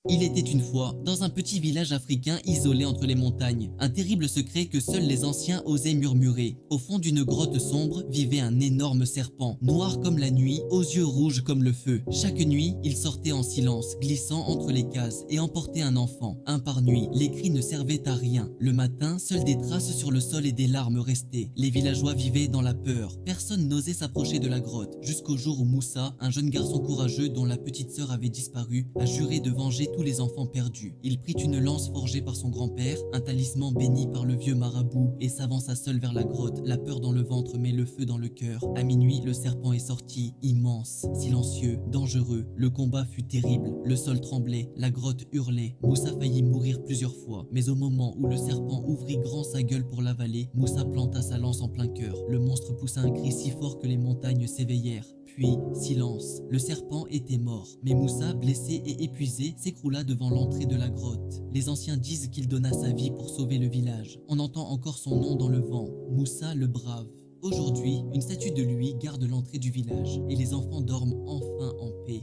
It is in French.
Il était une fois, dans un petit village africain isolé entre les montagnes, un terrible secret que seuls les anciens osaient murmurer. Au fond d'une grotte sombre vivait un énorme serpent, noir comme la nuit, aux yeux rouges comme le feu. Chaque nuit, il sortait en silence, glissant entre les cases, et emportait un enfant. Un par nuit, les cris ne servaient à rien. Le matin, seules des traces sur le sol et des larmes restaient. Les villageois vivaient dans la peur. Personne n'osait s'approcher de la grotte, jusqu'au jour où Moussa, un jeune garçon courageux dont la petite sœur avait disparu, a juré de venger tous les enfants perdus. Il prit une lance forgée par son grand-père, un talisman béni par le vieux marabout, et s'avança seul vers la grotte, la peur dans le ventre mais le feu dans le cœur. À minuit, le serpent est sorti, immense, silencieux, dangereux. Le combat fut terrible, le sol tremblait, la grotte hurlait. Moussa faillit mourir plusieurs fois, mais au moment où le serpent ouvrit grand sa gueule pour l'avaler, Moussa planta sa lance en plein cœur. Le monstre poussa un cri si fort que les montagnes s'éveillèrent. Puis, silence. Le serpent était mort, mais Moussa, blessé et épuisé, s'écroula devant l'entrée de la grotte. Les anciens disent qu'il donna sa vie pour sauver le village. On entend encore son nom dans le vent, Moussa le Brave. Aujourd'hui, une statue de lui garde l'entrée du village et les enfants dorment enfin en paix.